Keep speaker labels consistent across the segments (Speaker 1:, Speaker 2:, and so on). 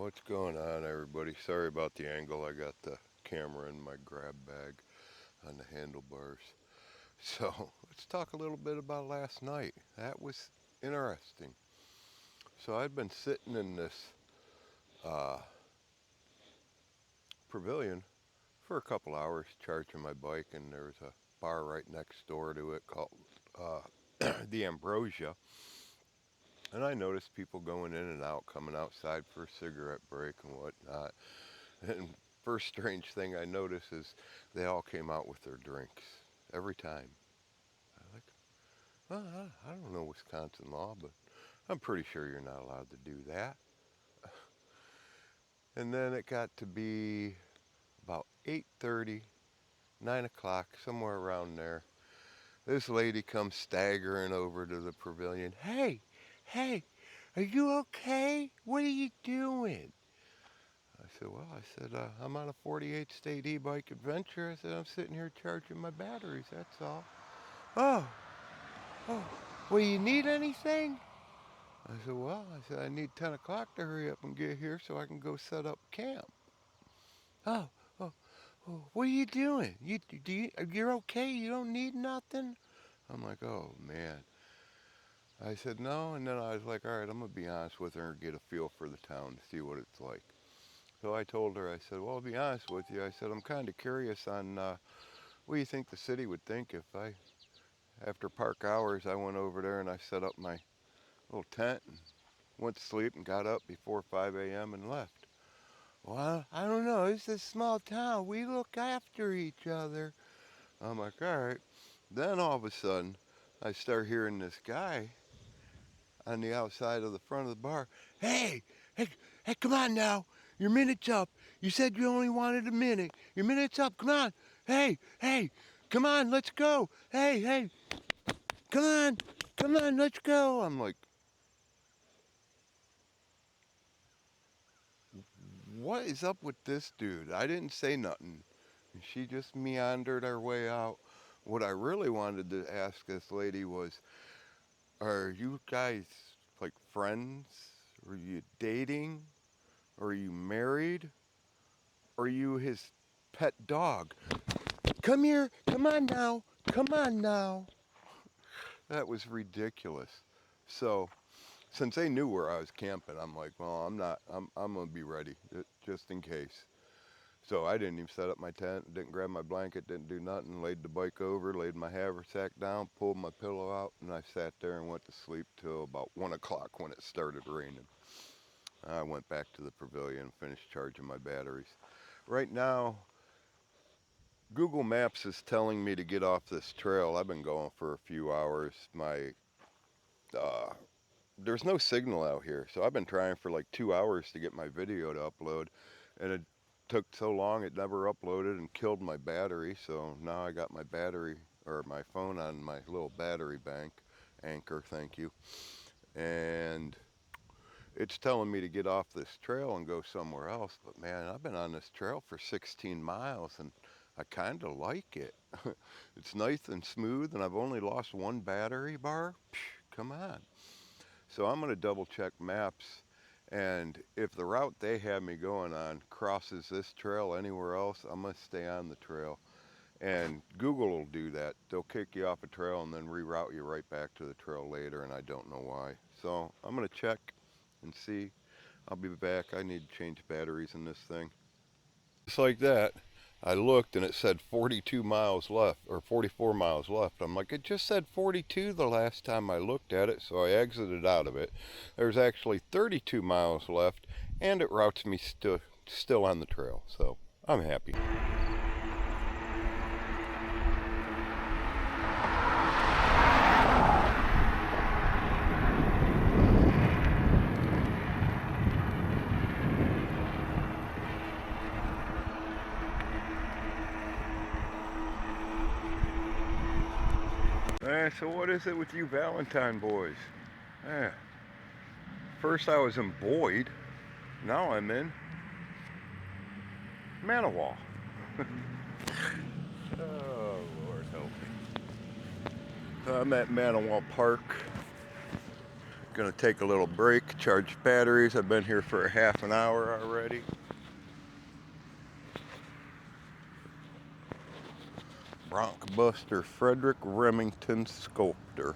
Speaker 1: What's going on, everybody? Sorry about the angle. I got the camera in my grab bag on the handlebars. So let's talk a little bit about last night. That was interesting. So I'd been sitting in this uh, pavilion for a couple hours charging my bike, and there was a bar right next door to it called uh, the Ambrosia. And I noticed people going in and out, coming outside for a cigarette break and whatnot. And first strange thing I noticed is they all came out with their drinks every time. I like, well, I don't know Wisconsin law, but I'm pretty sure you're not allowed to do that. And then it got to be about 8:30, 9 o'clock, somewhere around there. This lady comes staggering over to the pavilion. Hey, are you okay? What are you doing? I said, I'm on a 48 state e-bike adventure. I said, I'm sitting here charging my batteries, that's all. Oh, well, you need anything? I said, I need 10 o'clock to hurry up and get here so I can go set up camp. Oh, oh, what are you doing? You're okay? You don't need nothing? I'm like, oh, man. I said, no, and then I was like, all right, I'm going to be honest with her and get a feel for the town to see what it's like. So I told her, I said, well, I'll be honest with you. I said, I'm kind of curious on what do you think the city would think if after park hours, I went over there and I set up my little tent and went to sleep and got up before 5 a.m. and left. Well, I don't know. It's a small town. We look after each other. I'm like, all right. Then all of a sudden, I start hearing this guy on the outside of the front of the bar. Hey, come on now. Your minute's up. You said you only wanted a minute. Your minute's up. Come on. Hey, come on, let's go. Hey, come on, let's go. I'm like, what is up with this dude? I didn't say nothing. She just meandered her way out. What I really wanted to ask this lady was, are you guys like friends? Are you dating? Are you married? Are you his pet dog? Come here, come on now. That was ridiculous. So, since they knew where I was camping, I'm like, well, I'm gonna be ready, just in case. So I didn't even set up my tent, didn't grab my blanket, didn't do nothing, laid the bike over, laid my haversack down, pulled my pillow out, and I sat there and went to sleep till about 1 o'clock when it started raining. I went back to the pavilion and finished charging my batteries. Right now, Google Maps is telling me to get off this trail. I've been going for a few hours. Uh, there's no signal out here, so I've been trying for like 2 hours to get my video to upload, and it took so long it never uploaded and killed my battery. So now I got my battery or my phone on my little battery bank anchor, thank you, and it's telling me to get off this trail and go somewhere else. But man, I've been on this trail for 16 miles and I kind of like it. It's nice and smooth, and I've only lost one battery bar. Psh, come on. So I'm going to double check maps, and if the route they have me going on crosses this trail anywhere else, I'm going to stay on the trail. And Google will do that. They'll kick you off a trail and then reroute you right back to the trail later, and I don't know why. So I'm going to check and see. I'll be back. I need to change batteries in this thing. Just like that, I looked and it said 42 miles left, or 44 miles left. I'm like, it just said 42 the last time I looked at it, so I exited out of it. There's actually 32 miles left, and it routes me still on the trail, so I'm happy. So what is it with you Valentine boys? First I was in Boyd, now I'm in Manawa. Oh, Lord help me. I'm at Manawa Park. Gonna take a little break, charge batteries. I've been here for a half an hour already. Bronkbuster Frederick Remington Sculptor.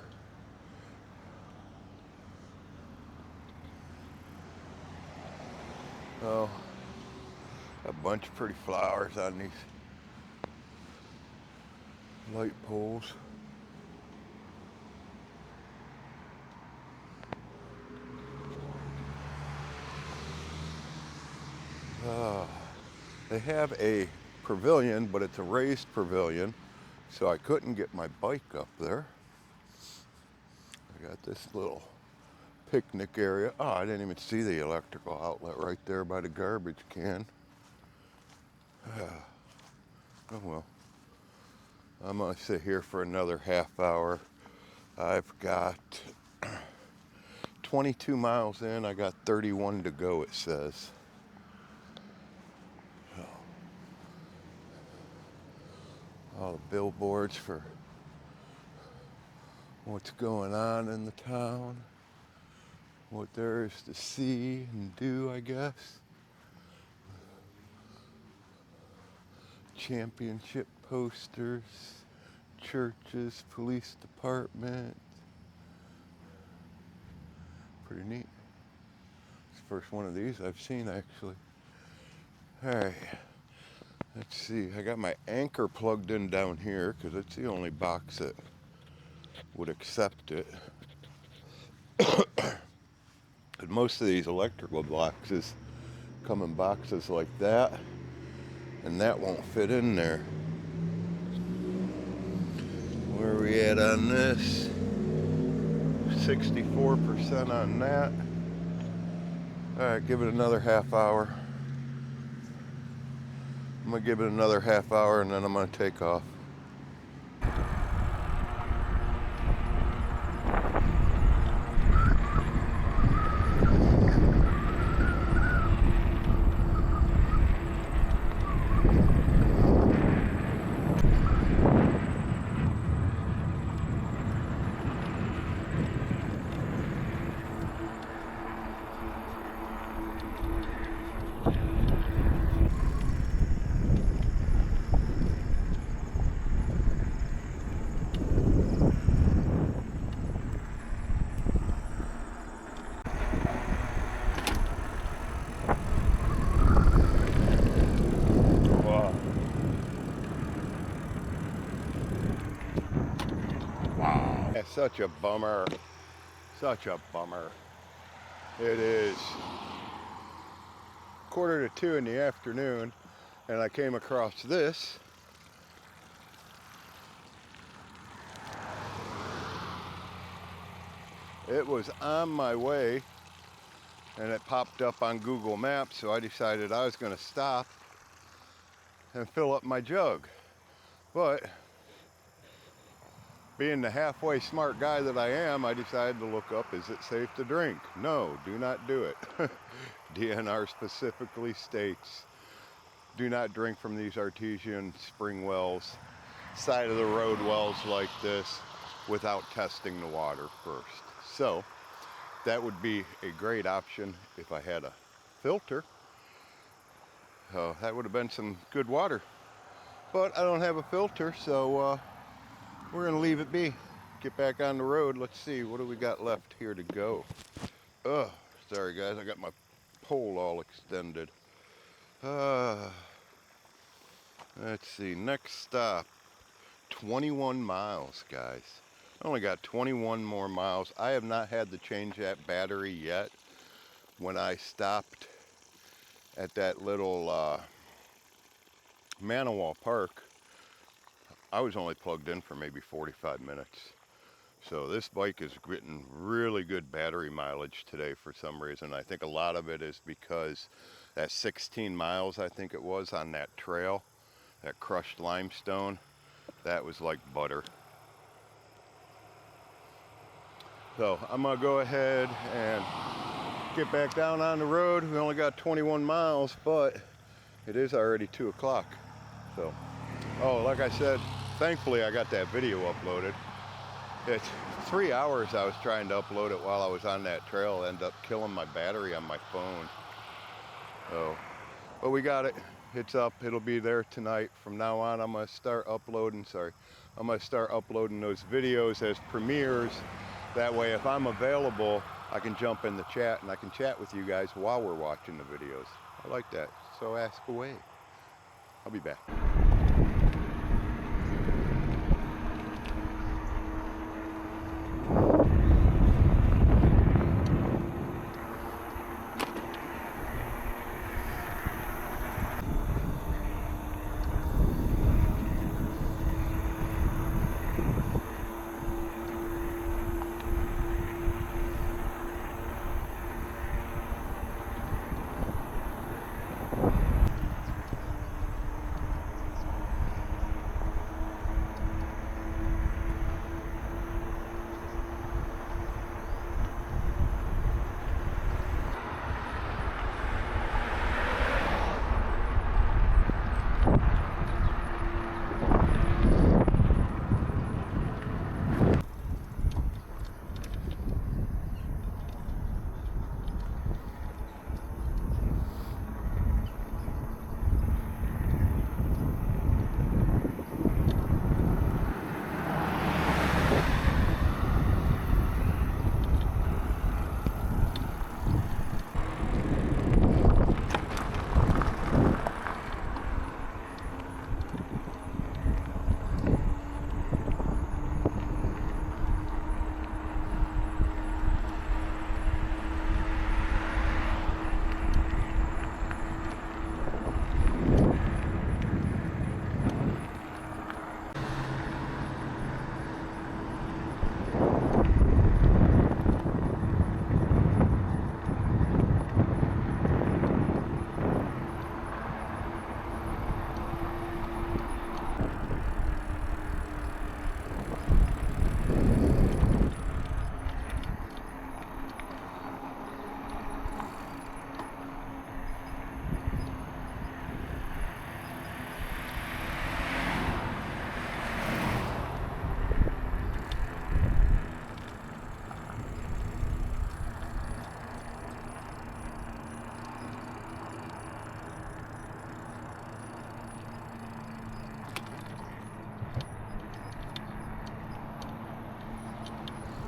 Speaker 1: Oh, a bunch of pretty flowers on these light poles. They have a pavilion, but it's a raised pavilion, so I couldn't get my bike up there. I got this little picnic area. Oh, I didn't even see the electrical outlet right there by the garbage can. Oh well. I'm gonna sit here for another half hour. I've got 22 miles in. I got 31 to go, it says. All the billboards for what's going on in the town, what there is to see and do, I guess. Championship posters, churches, police department. Pretty neat. It's the first one of these I've seen, actually. All right. Let's see, I got my anchor plugged in down here because it's the only box that would accept it. But most of these electrical boxes come in boxes like that, and that won't fit in there. Where are we at on this? 64% on that. All right, give it another half hour. I'm gonna give it another half hour and then I'm gonna take off. Such a bummer. Such a bummer. It is 1:45 in the afternoon and I came across this. It was on my way and it popped up on Google Maps, so I decided I was going to stop and fill up my jug. But being the halfway smart guy that I am, I decided to look up, is it safe to drink? No, do not do it. DNR specifically states, do not drink from these artesian spring wells, side of the road wells like this, without testing the water first. So that would be a great option if I had a filter. That would have been some good water. But I don't have a filter, so we're gonna leave it be. Get back on the road. Let's see, what do we got left here to go? Sorry guys, I got my pole all extended. Let's see, next stop, 21 miles, guys. I only got 21 more miles. I have not had to change that battery yet. When I stopped at that little Manawa park, I was only plugged in for maybe 45 minutes. So this bike is getting really good battery mileage today for some reason. I think a lot of it is because that 16 miles, I think it was, on that trail, that crushed limestone, that was like butter. So I'm gonna go ahead and get back down on the road. We only got 21 miles, but it is already 2 o'clock. So, like I said, thankfully I got that video uploaded. It's 3 hours I was trying to upload it while I was on that trail. Ended up killing my battery on my phone. So, but we got it. It's up. It'll be there tonight. From now on, I'm gonna start uploading. I'm gonna start uploading those videos as premieres. That way, if I'm available, I can jump in the chat and I can chat with you guys while we're watching the videos. I like that. So ask away. I'll be back.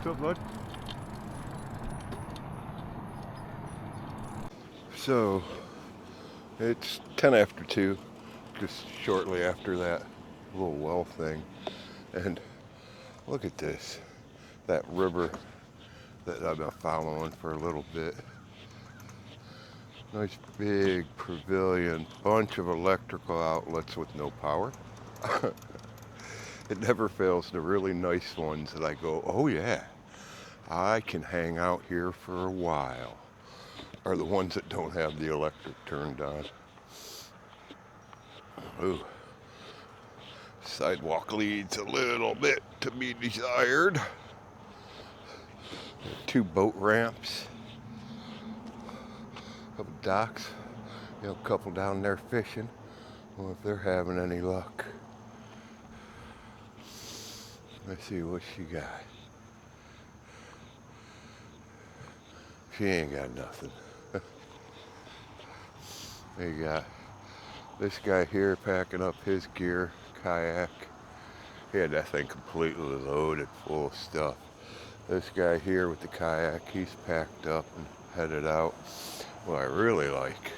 Speaker 1: What's up, bud? So, it's 10 after 2, just shortly after that little well thing. And look at this, that river that I've been following for a little bit. Nice big pavilion, bunch of electrical outlets with no power. It never fails, the really nice ones that I go, oh yeah, I can hang out here for a while, are the ones that don't have the electric turned on. Ooh. Sidewalk leads a little bit to be desired. 2 boat ramps, couple docks, a couple down there fishing. Well, if they're having any luck. Let's see what she got. She ain't got nothing. You got this guy here packing up his gear, kayak. He had that thing completely loaded full of stuff. This guy here with the kayak, he's packed up and headed out. What I really like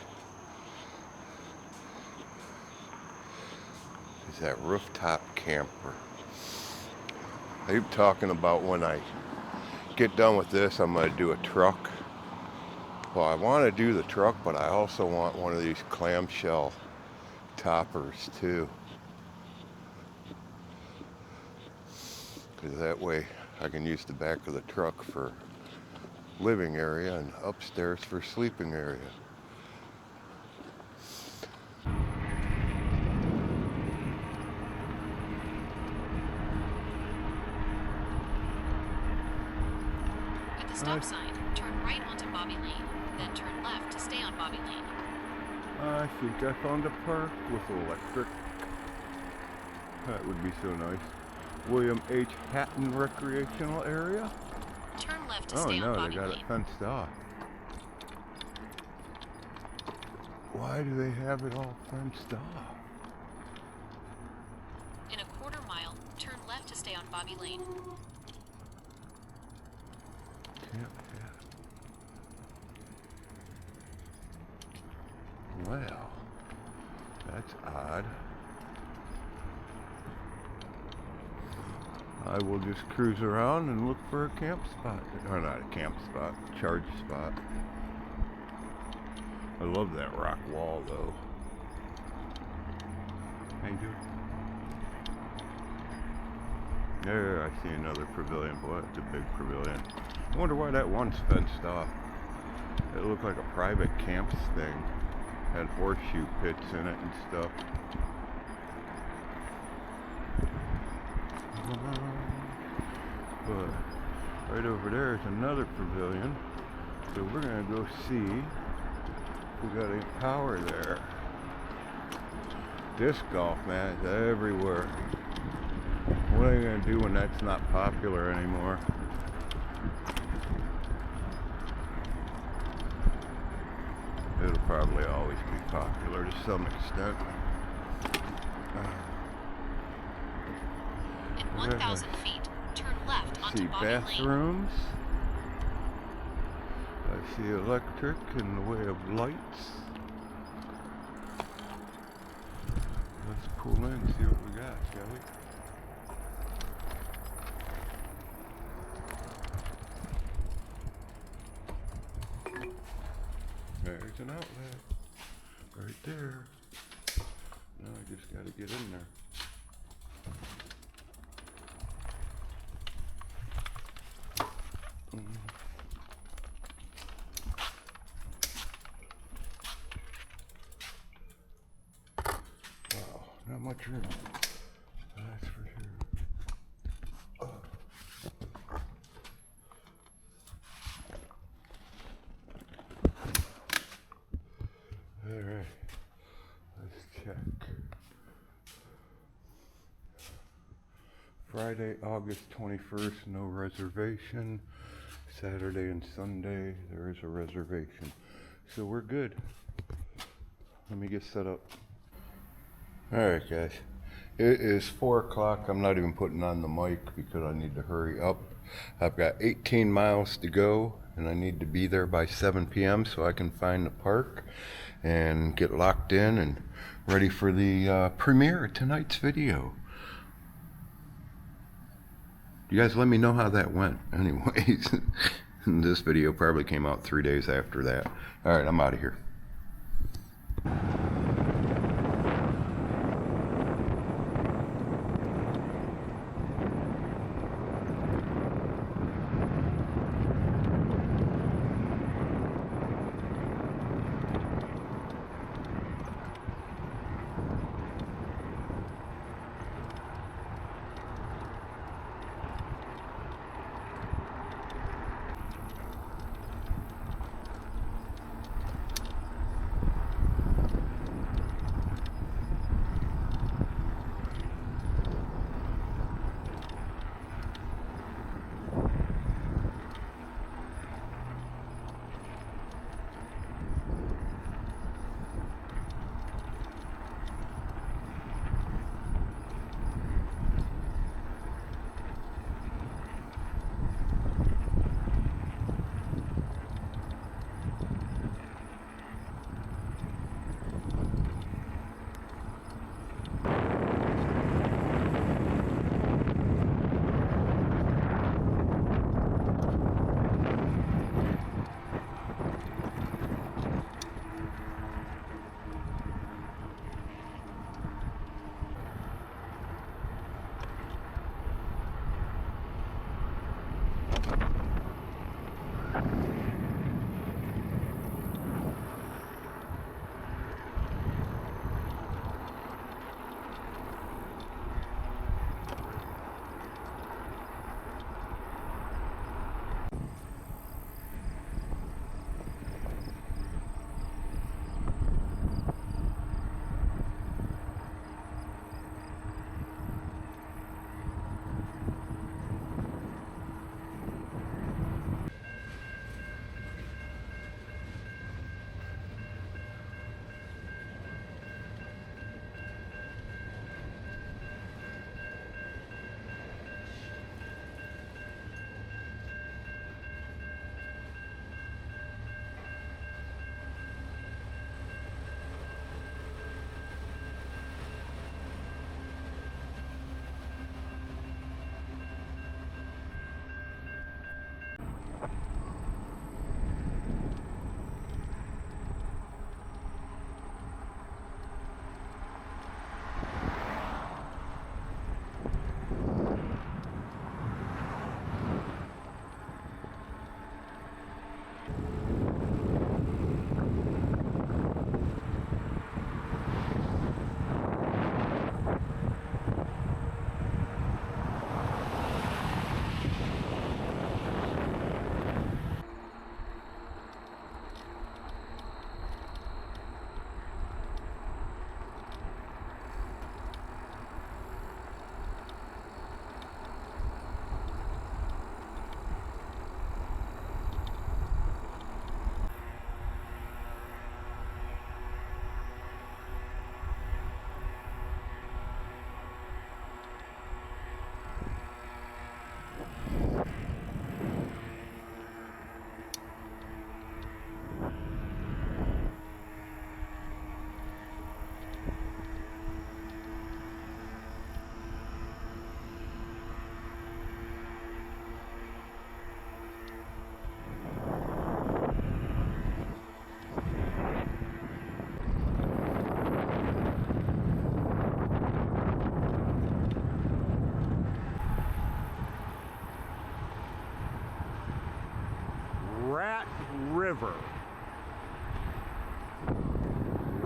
Speaker 1: is that rooftop camper. I keep talking about when I get done with this, I'm going to do a truck. Well, I want to do the truck, but I also want one of these clamshell toppers too. Because that way I can use the back of the truck for living area and upstairs for sleeping area.
Speaker 2: At the stop sign, turn right onto Bobby Lane, then turn left to stay on Bobby Lane.
Speaker 1: I think I found a park with electric. That would be so nice. William H. Hatton Recreational Area.
Speaker 2: Turn left to
Speaker 1: Oh
Speaker 2: stay on
Speaker 1: no, they
Speaker 2: Bobby
Speaker 1: got
Speaker 2: Lane.
Speaker 1: it fenced off. Why do they have it all fenced off?
Speaker 2: In a quarter mile, turn left to stay on Bobby Lane.
Speaker 1: Well, that's odd. I will just cruise around and look for a camp spot. Or not a camp spot, charge spot. I love that rock wall though. How you doing? There, I see another pavilion. Boy, it's a big pavilion. I wonder why that one's fenced off. It looked like a private camps thing. Had horseshoe pits in it and stuff. But right over there is another pavilion. So we're gonna go see if we got any power there. Disc golf, man, is everywhere. What are you gonna do when that's not popular anymore? It'll probably always be popular to some extent.
Speaker 2: In 1,000 feet, turn left onto
Speaker 1: See
Speaker 2: Bobby Lane.
Speaker 1: bathrooms. I see electric in the way of lights. Let's pull in and see what we got, shall we? There's an outlet right there. Now I just gotta get in there. Wow, not much room. That's for sure. Alright, let's check. Friday, August 21st, no reservation. Saturday and Sunday, there is a reservation. So we're good. Let me get set up. Alright guys, it is 4 o'clock. I'm not even putting on the mic because I need to hurry up. I've got 18 miles to go and I need to be there by 7 p.m. so I can find the park and get locked in and ready for the premiere of tonight's video. You guys let me know how that went. Anyways, this video probably came out 3 days after that. Alright, I'm out of here.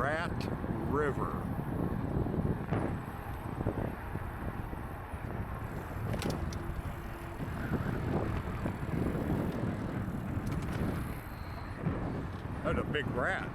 Speaker 1: Rat River. That's a big rat.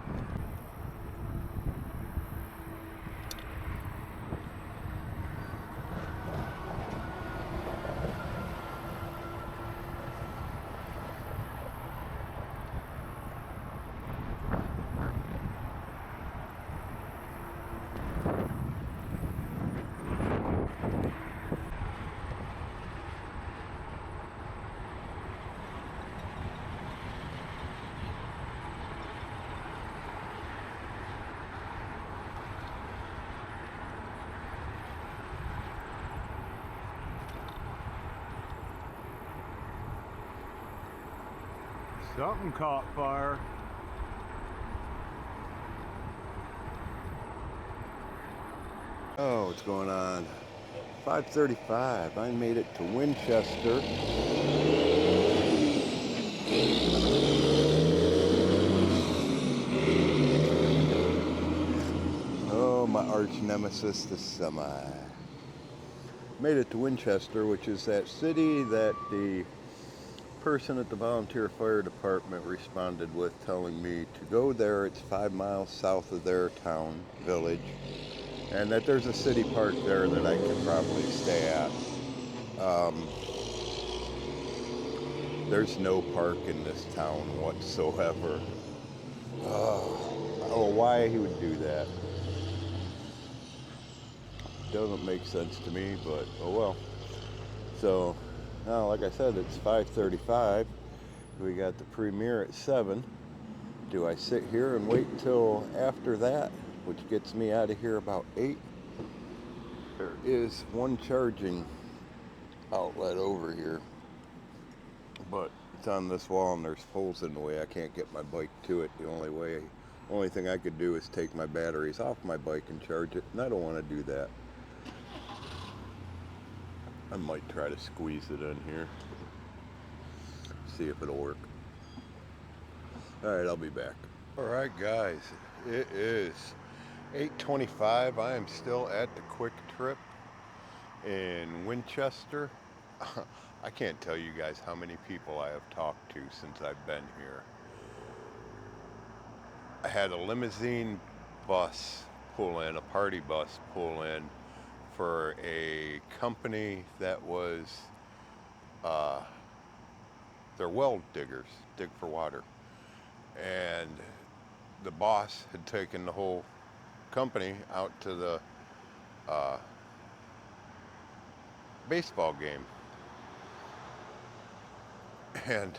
Speaker 1: Something caught fire. Oh, what's going on? 5:35. I made it to Winchester. Oh, my arch nemesis, the semi. Made it to Winchester, which is that city that the person at the volunteer fire department responded with telling me to go there. It's 5 miles south of their town, village, and that there's a city park there that I could probably stay at. There's no park in this town whatsoever. I don't know why he would do that. Doesn't make sense to me, but oh well. So now, like I said, it's 5:35. We got the premiere at 7. Do I sit here and wait till after that, which gets me out of here about 8? There is one charging outlet over here, but it's on this wall and there's holes in the way. I can't get my bike to it. The only thing I could do is take my batteries off my bike and charge it, and I don't want to do that. I might try to squeeze it in here, see if it'll work. Alright, I'll be back. Alright guys, it is 8:25. I am still at the Quick Trip in Winchester. I can't tell you guys how many people I have talked to since I've been here. I had a limousine bus pull in, a party bus pull in for a company that was, they're well diggers, dig for water. And the boss had taken the whole company out to the baseball game. And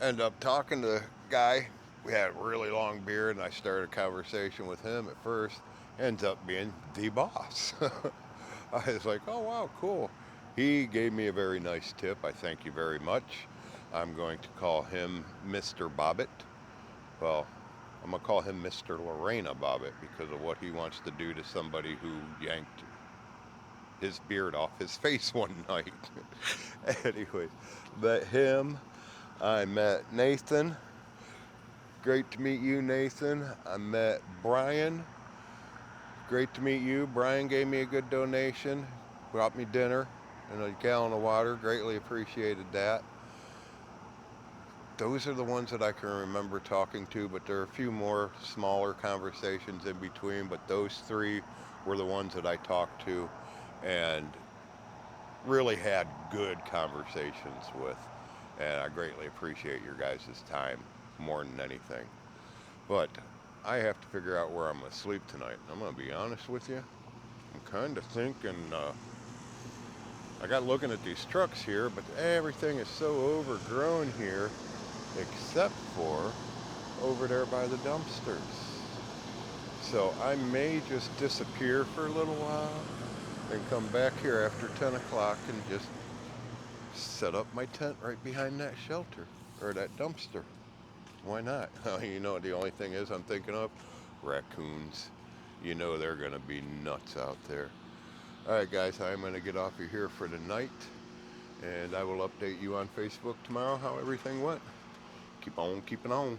Speaker 1: ended up talking to the guy. We had a really long beard, and I started a conversation with him at first. Ends up being the boss. I was like, oh wow, cool. He gave me a very nice tip. I thank you very much. I'm going to call him Mr. Bobbitt. Well, I'm going to call him Mr. Lorena Bobbitt because of what he wants to do to somebody who yanked his beard off his face one night. Anyways, met him. I met Nathan. Great to meet you, Nathan. I met Brian. Great to meet you. Brian gave me a good donation, brought me dinner and a gallon of water. Greatly appreciated that. Those are the ones that I can remember talking to, but there are a few more smaller conversations in between, but those 3 were the ones that I talked to and really had good conversations with. And I greatly appreciate your guys' time more than anything. But I have to figure out where I'm going to sleep tonight. I'm going to be honest with you. I'm kind of thinking, I got looking at these trucks here, but everything is so overgrown here, except for over there by the dumpsters. So I may just disappear for a little while and come back here after 10 o'clock and just set up my tent right behind that shelter, or that dumpster. Why not? You know, the only thing is I'm thinking of raccoons. You know they're going to be nuts out there. Alright guys, I'm going to get off of here for the night, and I will update you on Facebook tomorrow how everything went. Keep on keeping on.